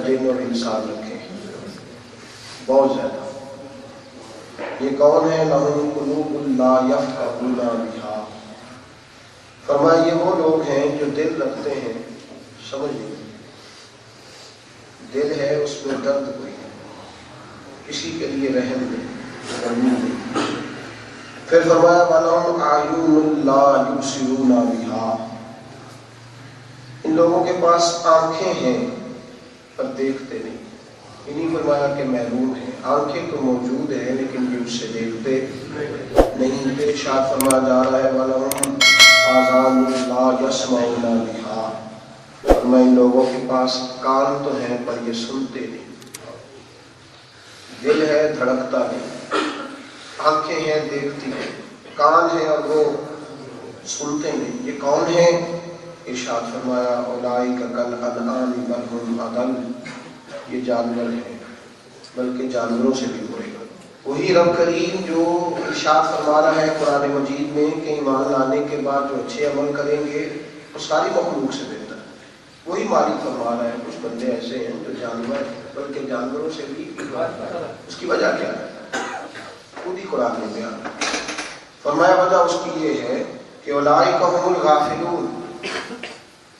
جن اور انسان رکھے ہیں، بہت زیادہ۔ یہ کون ہے؟ لَهُمْ قُلُوبٌ لَا يَفْقَهُونَ بِهَا، فرمایا یہ وہ لوگ ہیں جو دل رکھتے ہیں سمجھ نہیں، دل ہے اس میں درد کوئی ہے، کسی کے لیے رحم نہیں، گرمی نہیں۔ پھر فرمایا وَلَهُمْ أَعْيُنٌ لَا يُبْصِرُونَ بِهَا، ان لوگوں کے پاس آنکھیں ہیں پر دیکھتے نہیں، یہ نہیں فرمایا کہ محروم ہیں، آنکھیں تو موجود ہیں لیکن یہ اس سے دیکھتے نہیں۔ پھر ارشاد فرمایا جا رہا ہے وَلَهُمْ آذَانٌ لَا يَسْمَعُونَ بِهَا، فرمایا ان لوگوں کے پاس کان تو ہیں پر یہ سنتے نہیں، دل ہے دھڑکتا نہیں، آنکھیں ہیں دیکھتی ہیں، کان ہیں اور وہ سنتے نہیں۔ یہ کون ہے؟ ارشاد فرمایا اولئک کالانعام بل هم اضل، یہ جانور ہیں بلکہ جانوروں سے بھی برے۔ وہی رب کریم جو ارشاد فرما رہا ہے قرآن مجید میں کہ ایمان لانے کے بعد جو اچھے عمل کریں گے وہ ساری مخلوق سے بہتر ہے، وہی مالک فرما رہا ہے کچھ بندے ایسے ہیں جو جانور بلکہ جانوروں سے بھی، اس کی وجہ کیا ہے؟ خود ہی قرآن میں بیان فرمایا وجہ اس کی یہ ہے کہ اولئک هم الغافلون،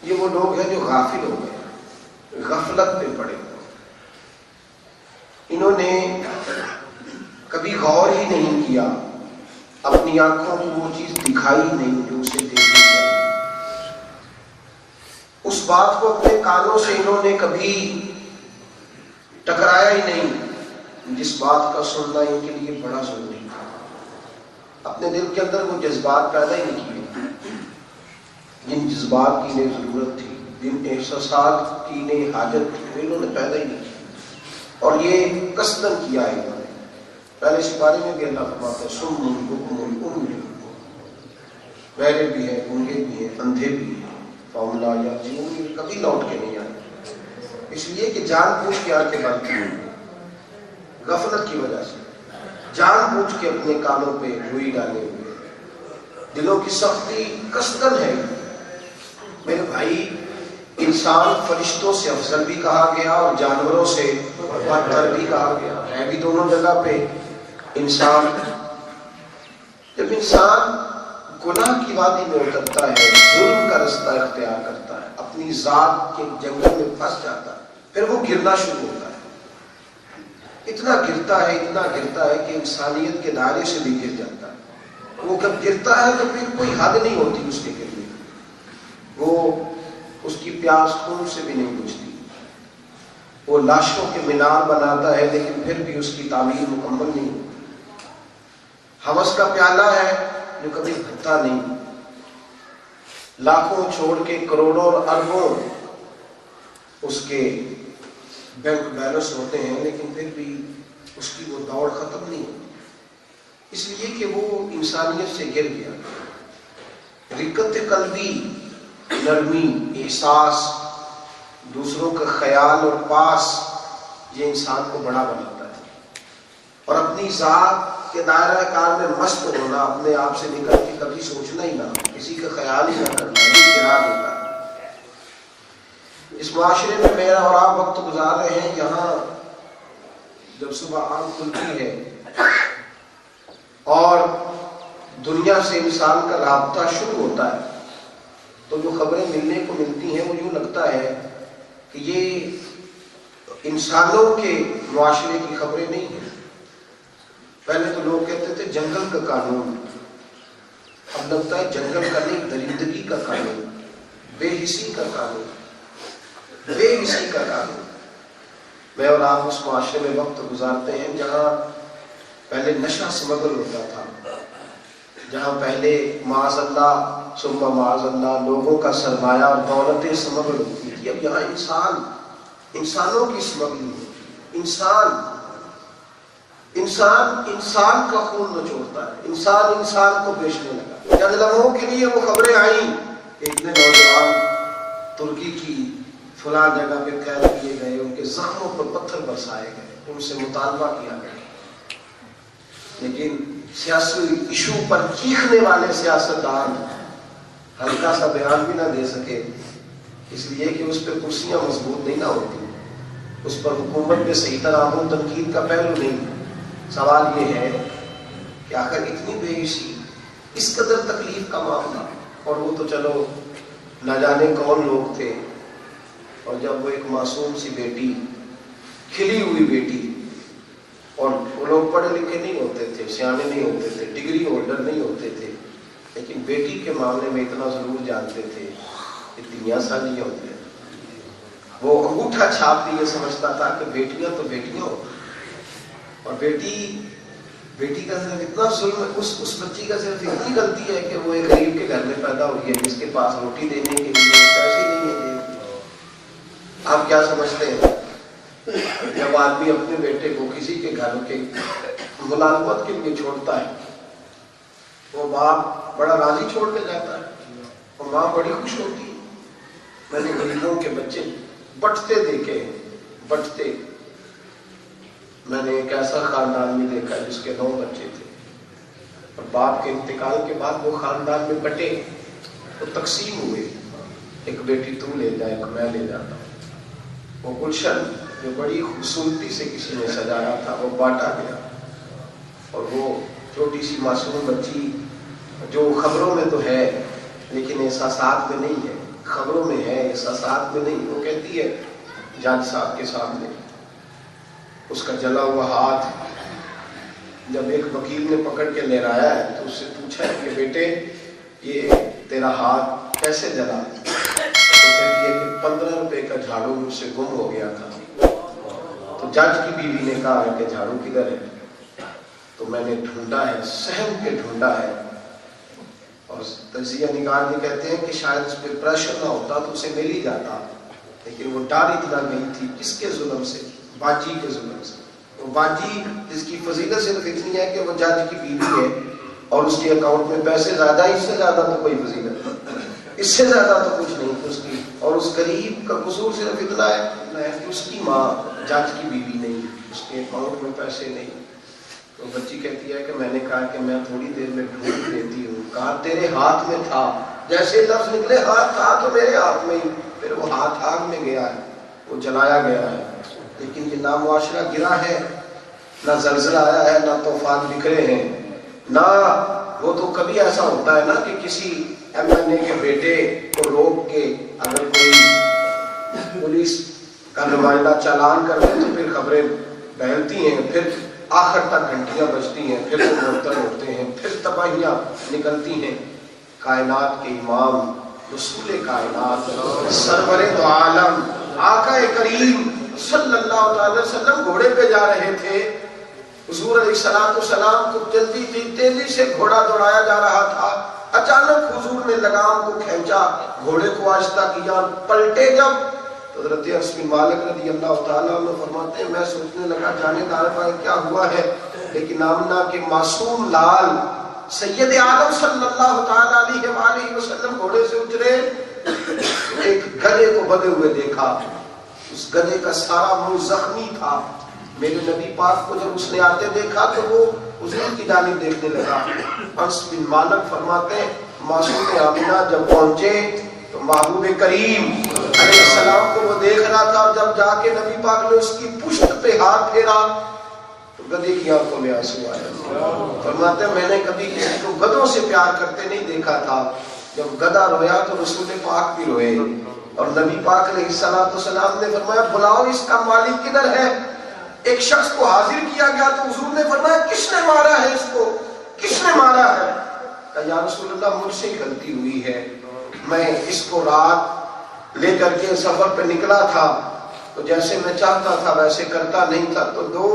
یہ وہ لوگ ہیں جو غافل ہو گئے، غفلت پہ پڑے ہوئے، انہوں نے کبھی غور ہی نہیں کیا، اپنی آنکھوں کو وہ چیز دکھائی نہیں جو اسے دیکھنی چاہیے، اس بات کو اپنے کانوں سے انہوں نے کبھی ٹکرایا ہی نہیں جس بات کا سننا ان کے لیے بڑا ضروری تھا، اپنے دل کے اندر وہ جذبات پیدا ہی نہیں کیے جن جذبات کی انہیں ضرورت تھی، جن احساسات کی انہیں حاجت تھی، انہوں نے پیدا ہی نہیں کی، اور یہ قصداً کیا ہے انہوں نے۔ پہلے اس بارے میں بھی اللہ فرماتا ہے سم بکم عمی، بہرے بھی ہیں، گونگے بھی ہیں، اندھے بھی ہیں، فہم لا یرجعون، یہ کبھی لوٹ کے نہیں آئے، اس لیے کہ جان بوجھ کے آنکھیں بند کی، غفلت کی وجہ سے جان بوجھ کے اپنے کانوں پہ روئی ڈالے ہوئے، دلوں کی سختی قصداً ہے۔ میرے بھائی انسان فرشتوں سے افضل بھی کہا گیا اور جانوروں سے بدتر بھی کہا گیا ہے، بھی دونوں جگہ پہ انسان۔ جب انسان گناہ کی وادی میں اترتا ہے، ظلم کا رستہ اختیار کرتا ہے، اپنی ذات کے جنگل میں پھنس جاتا ہے، پھر وہ گرنا شروع ہوتا ہے، اتنا گرتا ہے کہ انسانیت کے دائرے سے بھی گر جاتا ہے۔ وہ جب گرتا ہے تو پھر کوئی حد نہیں ہوتی اس کے گرنے، وہ اس کی پیاس خون سے بھی نہیں بجھتی، وہ لاشوں کے مینار بناتا ہے لیکن پھر بھی اس کی تعمیر مکمل نہیں ہوتی، ہوس کا پیالہ ہے جو کبھی بھرتا نہیں، لاکھوں چھوڑ کے کروڑوں اور اربوں اس کے بینک بیلنس ہوتے ہیں لیکن پھر بھی اس کی وہ دوڑ ختم نہیں ہوتی، اس لیے کہ وہ انسانیت سے گر گیا۔ رقت قلبی، نرمی، احساس، دوسروں کا خیال اور پاس، یہ انسان کو بڑا بناتا ہے، اور اپنی ذات کے دائرہ کار میں مست ہونا، اپنے آپ سے نکل کے کبھی سوچنا ہی نہ، کسی کا خیال ہی نہ کرنا، یہ گرا دیتا ہے۔ اس معاشرے میں میرا اور آپ وقت گزار رہے ہیں، یہاں جب صبح آنکھ کھلتی ہے اور دنیا سے انسان کا رابطہ شروع ہوتا ہے تو جو خبریں ملنے کو ملتی ہیں وہ یوں لگتا ہے کہ یہ انسانوں کے معاشرے کی خبریں نہیں ہیں۔ پہلے تو لوگ کہتے تھے جنگل کا قانون، اب لگتا ہے جنگل کا نہیں، درندگی کا قانون، بے حسی کا قانون، بے حسی کا قانون۔ میں اور آپ اس معاشرے میں وقت گزارتے ہیں جہاں پہلے نشہ سمگل ہوتا تھا، جہاں پہلے معاذ اللہ ثم معاذ اللہ لوگوں کا سرمایہ اور دولتیں سمگل ہوتی تھی، اب یہاں انسانوں کی سمگلنگ ہوتی ہے۔ انسان کا خون نچوڑتا ہے، انسان کو بیچنے لگا۔ چند لمحوں کے لیے وہ خبریں آئیں کہ اتنے نوجوان ترکی کی فلاں جگہ پہ قید کیے گئے، ان کے زخموں پر پتھر برسائے گئے، ان سے مطالبہ کیا گیا، لیکن سیاسی ایشو پر چیخنے والے سیاستدان ہلکا سا بیان بھی نہ دے سکے، اس لیے کہ اس پہ کرسیاں مضبوط نہیں نہ ہوتی، اس پر حکومت میں صحیح طرح تنقید کا پہلو نہیں. سوال یہ ہے کہ آخر اتنی بے حسی، اس قدر تکلیف کا معاملہ. اور وہ تو چلو نہ جانے کون لوگ تھے، اور جب وہ ایک معصوم سی بیٹی، کھلی ہوئی بیٹی، اور وہ لوگ پڑھے لکھے نہیں ہوتے تھے، سیانے نہیں ہوتے تھے، ڈگری ہولڈر نہیں ہوتے تھے، لیکن بیٹی کے معاملے میں اتنا ضرور جانتے تھے کہ دنیا ساجیاں ہوتی ہیں. وہ انگوٹھا چھاپ لیے سمجھتا تھا کہ بیٹیاں تو بیٹیاں ہو، اور بیٹی کا صرف اتنا ظلم ہے، اس بچی کا صرف اتنی غلطی ہے کہ وہ ایک غریب کے گھر میں پیدا ہوئی ہے جس کے پاس روٹی دینے کے لیے پیسے نہیں ہے. آپ کیا سمجھتے ہیں جب آدمی اپنے بیٹے کو کسی کے گھر کے ملازمت کے لیے چھوڑتا ہے، وہ باپ بڑا راضی چھوڑ کے جاتا ہے اور ماں بڑی خوش ہوتی ہے. میں نے غریبوں کے بچے بٹتے دیکھے، بٹتے. میں نے ایک ایسا خاندان میں دیکھا جس کے 9 بچے تھے، اور باپ کے انتقال کے بعد وہ خاندان میں بٹے، وہ تقسیم ہوئے. ایک بیٹی تو لے جائے، ایک میں لے جاتا ہوں. وہ گلشن جو بڑی خوبصورتی سے کسی نے سجایا تھا وہ بانٹا گیا، اور وہ چھوٹی سی معصوم بچی جو خبروں میں تو ہے لیکن احساسات میں نہیں ہے، خبروں میں ہے احساسات میں نہیں. وہ کہتی ہے جج صاحب کے سامنے، اس کا جلا ہوا ہاتھ جب ایک وکیل نے پکڑ کے لہرایا ہے تو اس سے پوچھا ہے کہ بیٹے یہ تیرا ہاتھ کیسے جلا؟ تو کہتی ہے کہ 15 روپے کا جھاڑو مجھ سے گم ہو گیا تھا. تو جج کی بیوی نے کہا کہ جھاڑو کدھر ہے؟ تو میں نے ڈھونڈا ہے، سہم کے ڈھونڈا ہے. اور تجزیہ نگار بھی کہتے ہیں کہ شاید اس پہ پریشر نہ ہوتا تو اسے مل ہی جاتا، لیکن وہ ڈر اتنا گئی تھی. کس کے ظلم سے؟ باجی کے ظلم سے. وہ باجی جس کی فضیلت صرف اتنی ہے کہ وہ جج کی بیوی ہے اور اس کے اکاؤنٹ میں پیسے زیادہ، اس سے زیادہ تو کوئی فضیلت نہیں، اس سے زیادہ تو کچھ نہیں اس کی. اور اس غریب کا قصور صرف اتنا ہے کہ اس کی ماں جج کی بیوی نہیں، اس کے اکاؤنٹ میں پیسے نہیں. تو بچی کہتی ہے کہ میں نے کہا کہ میں تھوڑی دیر میں ڈھونڈ دیتی ہوں. کہا تیرے ہاتھ میں تھا. جیسے لفظ نکلے ہاتھ تھا تو میرے ہاتھ میں ہی. پھر وہ ہاتھ آگ میں گیا ہے، وہ جلایا گیا ہے. لیکن یہ نہ معاشرہ گرا ہے، نہ زلزلہ آیا ہے، نہ طوفان بکھرے ہیں، نہ وہ تو کبھی ایسا ہوتا ہے نا کہ کسی MLA کے بیٹے کو روک کے اگر کوئی پولیس کا نمائندہ چالان کر دے تو پھر خبریں پھیلتی ہیں، پھر آخر تک گھنٹیاں بجتی ہیں، پھر وہ معطل ہوتے ہیں، پھر تباہیاں نکلتی ہیں. کائنات کے امام، رسول کائنات، سرور دو عالم، آقا کریم صلی اللہ تعالی وسلم گھوڑے پہ جا رہے تھے. حضور علیہ السلام کو جلدی تھی، تیزی سے گھوڑا دوڑایا جا رہا تھا. اچانک حضور نے لگام کو کھینچا، گھوڑے کو آہستہ کیا، پلٹے جب تو حضرت انس بن مالک رضی اللہ تعالیٰ عنہ فرماتے ہیں میں سوچنے لگا جانے دار پر کیا ہوا ہے، لیکن آمنہ کے معصوم لال سید عالم صلی اللہ تعالیٰ علیہ وآلہ وسلم گھوڑے سے اترے. ایک گدھے کو بدے ہوئے دیکھا، اس گدھے کا سارا منہ زخمی تھا. میرے نبی پاک کو جب اس نے آتے دیکھا تو وہ حضور کی جانب دیکھنے لگا. انس بن مالک فرماتے ہیں معصوم آمنہ جب پہنچے تو محبوب کریم علیہ السلام کو وہ دیکھ رہا تھا، اور جب جا کے نبی پاک نے اس کی پشت پہ ہاتھ پھیرا تو گدھے کی آنکھوں میں آنسو آیا. فرماتے ہیں میں نے کبھی کسی کو گدھوں سے پیار کرتے نہیں دیکھا تھا. جب گدھا رویا تو رسول پاک بھی روئے، اور نبی پاک علیہ السلام نے فرمایا بلاؤ اس کا مالک کدھر ہے. ایک شخص کو حاضر کیا گیا تو حضور نے فرمایا کس نے مارا ہے اس کو، کس نے مارا ہے؟ یا رسول اللہ مجھ سے غلطی ہوئی ہے، میں اس کو رات لے کر کے سفر پہ نکلا تھا تو جیسے میں چاہتا تھا ویسے کرتا نہیں تھا تو 2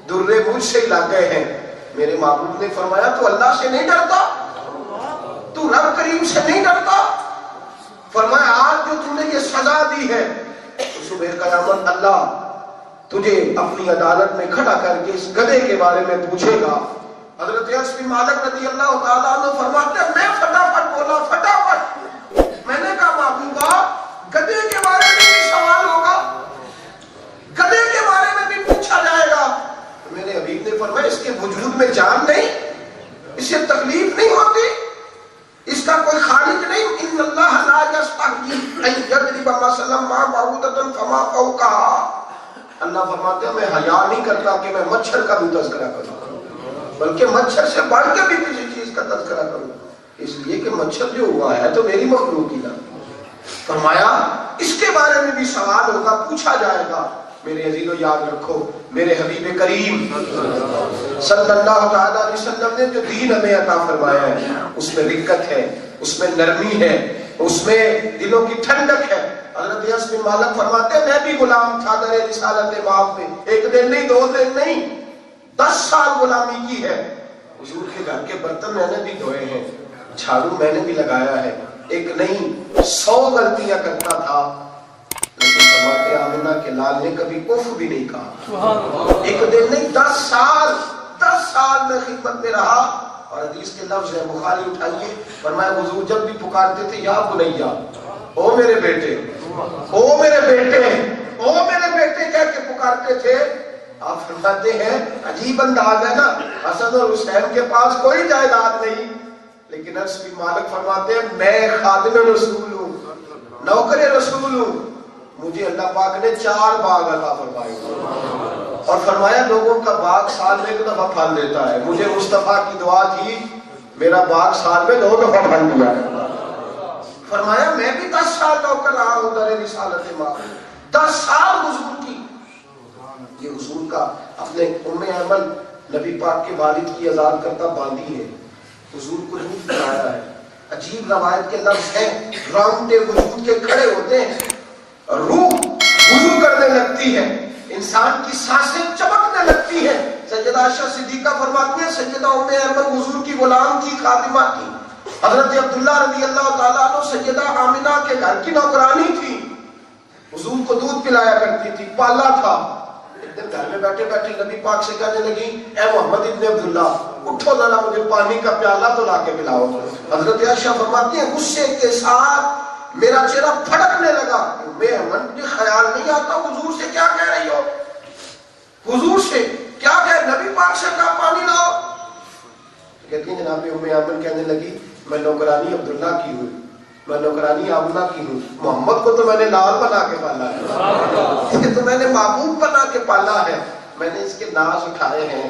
درے مجھ سے ہی لگ گئے ہیں. میرے محبوب نے فرمایا تو اللہ سے نہیں ڈرتا، تو رب کریم سے نہیں ڈرتا؟ فرمایا آج جو تم نے یہ سزا دی ہے تو صبح قیامت اللہ تجھے اپنی عدالت میں کھڑا کر کے اس گدھے کے بارے میں پوچھے گا. حضرت انس بن مالک رضی اللہ تعالیٰ عنہ فرماتے ہیں میں فٹافٹ بولا، فٹافٹ میں نے کہا محبوبہ گدھے کے بارے میں بھی سوال ہوگا، گدھے کے بارے میں بھی پوچھا جائے گا. میرے حبیب نے فرمایا اس کے وجود میں جان نہیں، اسے تکلیف نہیں ہوتی، اس کا کوئی خالق نہیں. ان اللہ لا یستحیی ان یضرب مثلا ما بعوضۃ فما فوقها. اللہ فرماتے ہیں میں حیا نہیں کرتا کہ میں مچھر کا بھی تذکرہ کروں، بلکہ مچھر سے بڑھ کے بھی کسی چیز کا تذکرہ کروں، اس لیے کہ مچھر جو ہوا ہے تو میری مخلوق ہی نہ۔ فرمایا اس کے بارے میں بھی سوال ہوگا، پوچھا جائے گا۔ میرے عزیزو یاد رکھو، میرے حبیب کریم صلی اللہ تعالیٰ علیہ وسلم نے جو دین ہمیں عطا فرمایا ہے اس میں رقت ہے، اس میں نرمی ہے، اس میں دلوں کی ٹھنڈک ہے۔ حضرت انس بن مالک فرماتے ہیں میں بھی غلام تھا در رسالت باب میں، ایک دن نہیں، 2 دن نہیں، 10 سال غلامی کی ہے۔ حضور کے گھر کے برتن میں نے بھی دھوئے ہیں، جھاڑو میں نے بھی لگایا ہے، ایک نہیں 100 غلطیاں کرتا تھا، لیکن فرماتے آمنہ کے لال نے کبھی اف بھی نہیں کہا۔ ایک دن نہیں، 10 سال میں خدمت میں رہا۔ اور حدیث کے لفظ ہے، بخاری اٹھائیے، فرمایا حضور جب بھی پکارتے تھے یا بنیا، او میرے بیٹے، او میرے بیٹے، او میرے بیٹے کہہ کے پکارتے تھے۔ آپ فرماتے ہیں عجیب انداز ہے نا، حسن اور حسین کے پاس کوئی جائیداد نہیں، لیکن انس بن مالک فرماتے ہیں میں خادم رسول ہوں، نوکر رسول ہوں، مجھے اللہ پاک نے 4 باغ عطا فرمائے اور فرمایا لوگوں کا باغ سال میں 1 دفعہ پھل دیتا ہے، مجھے مصطفیٰ کی دعا تھی میرا باغ سال میں 2 دفعہ پھل دیا ہے۔ فرمایا میں بھی 10 سال نوکر رہا ہوں در رسالت ماں، 10 سال حضور کی۔ یہ حضور کا اپنے ام ایمن نبی پاک کے والد کی آزاد کرتا باندھی ہے، حضور کو دودھ پلایا ہے۔ عجیب روایت کے لفظ ہیں، رونگٹے وجود کے کھڑے ہوتے ہیں، روح وضو کرنے لگتی ہے، انسان کی سانسیں چمکنے لگتی ہیں۔ سیدہ عائشہ صدیقہ فرماتی ہیں سیدہ ام ایمن حضور کی غلام تھی، خادمہ تھی۔ حضرت عبداللہ رضی اللہ تعالیٰ عنہ سیدہ آمنہ کے گھر کی نوکرانی تھی، حضور کو دودھ پلایا کرتی تھی، پالا تھا۔ ایک دن گھر میں بیٹھے بیٹھے نبی پاک سے کہنے لگی اے محمد ابن عبداللہ اٹھو ذرا مجھے پانی کا پیالہ تو لا کے پلاؤ۔ حضرت عائشہ فرماتی ہیں غصے کے ساتھ میرا چہرہ پھڑکنے لگا، مجھے خیال نہیں آتا حضور سے کیا کہہ رہی ہو، حضور سے کیا کہہ، نبی پاک سے کہا پانی لاؤ۔ کہتی ہیں جناب ام ایمن کہنے لگی میں نوکرانی عبداللہ کی ہوں، میں نوکرانی آمنہ کی ہوں، محمد کو تو میں نے لال بنا کے پالا ہے، اسے تو میں نے محبوب بنا کے پالا ہے، میں نے اس کے ناز اٹھائے ہیں،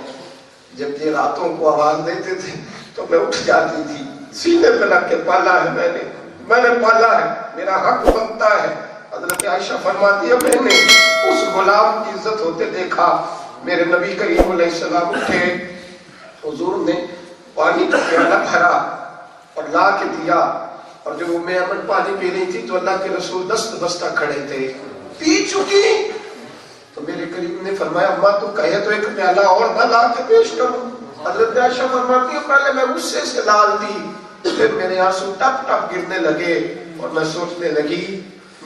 جب یہ راتوں کو آواز دیتے تھے تو میں اٹھ جاتی تھی، سینے پہ رکھ کے پالا ہے میں نے پالا ہے، میرا حق بنتا ہے۔ حضرت عائشہ فرماتی ہے میں نے اس غلام کی عزت ہوتے دیکھا، میرے نبی کریم علیہ السلام اٹھے، حضور نے پانی کا پیالہ بھرا اور لا کے دیا، اور جب ام ایمن پانی پی رہی تھی تو اللہ کے رسول دست بستہ کھڑے تھے، پی چکی تو میرے کریم نے فرمایا اماں تو کہے تو ایک پیالہ اور نہ لا کے پیش کروں۔ حضرت عائشہ فرماتی ہے پہلے میں غصے سے لال تھی، پھر میرے آنسو ٹپ ٹپ گرنے لگے اور میں سوچنے لگی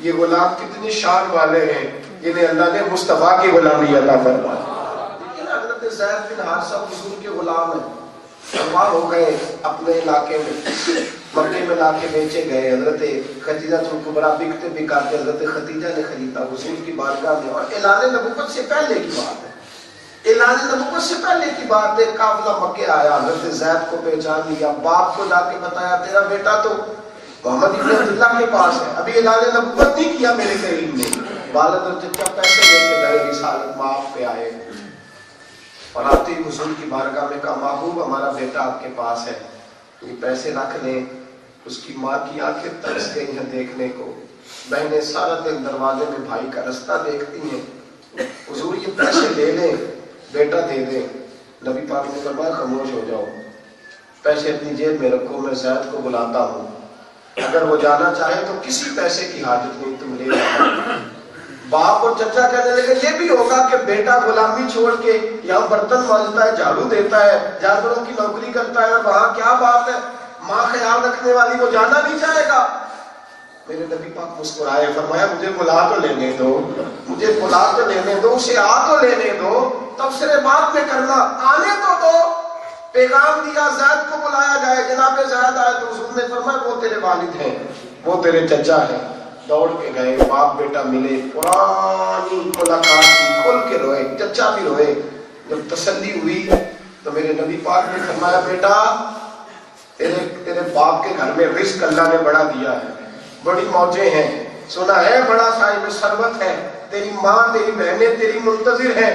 یہ غلام کتنی شان والے ہیں، جنہیں اللہ نے مصطفیٰ کی غلامی عطا فرمائی۔ لیکن حضرت زید بن حارثہ حضور کے غلام ہیں، وہاں ہو گئے اپنے علاقے میں، مکے میں لا کے بیچے گئے، حضرت خدیجہ الکبریٰ بکتے بکاتے حضرت خدیجہ نے خریدا حضور کی بارگاہ میں، اور اعلان نبوت سے پہلے کی بات ہے، اعلان نبوت سے پہلے کی بات ہے، قافلہ مکے آیا، حضرت زید کو پہچان لیا، باپ کو جا کے بتایا تیرا بیٹا تو محمد ابن عبداللہ کے پاس ہے، ابھی اعلان نبوت نہیں کیا میرے کریم نے۔ والد اور چچا پیسے لے کے در رسالت مآب پہ آئے اور آتے ہی حضور کی بارگاہ میں کہا محبوب ہمارا بیٹا آپ کے پاس ہے، یہ پیسے رکھ لیں۔ اس کی ماں کی آنکھیں ترس گئی ہیں دیکھنے کو، بہنیں سارا دن دروازے میں بھائی کا رستہ دیکھتی ہیں، حضور یہ پیسے لے لیں بیٹا دے دیں۔ نبی پاک نے فرمایا خاموش ہو جاؤ، پیسے اپنی جیب میں رکھو، میں زید کو بلاتا ہوں، اگر وہ جانا چاہے تو کسی پیسے کی حاجت نہیں، تم لے جاؤ۔ باپ اور چچا کہنے لگے یہ بھی ہوگا کہ بیٹا غلامی چھوڑ کے یہاں برتن مانجتا ہے، جھاڑو دیتا ہے، جانوروں کی نوکری کرتا ہے، اور وہاں کیا بات ہے ماں خیال رکھنے والی، وہ جانا نہیں چاہے گا۔ میرے نبی پاک مسکرائے، فرمایا مجھے بلا تو لینے دو، مجھے بلا تو لینے دو، اسے آ تو لینے دو، تبصرے بعد میں کرنا، آنے تو دو۔ پیغام دیا زید کو بلایا جائے، جناب زید آئے تو حضور نے فرمایا وہ تیرے والد ہیں، وہ تیرے چچا ہیں۔ دوڑ کے گئے، باپ بیٹا ملے، پرانی ملاقات کی، کھل کے روئے، چچا بھی روئے۔ جب تسلی ہوئی تو میرے نبی پاک نے فرمایا بیٹا تیرے باپ کے گھر میں رزق اللہ نے بڑا دیا ہے، بڑی موجیں ہیں، سنا ہے بڑا صاحب ثروت ہے، تیری ماں تیری بہنیں تیری منتظر ہیں.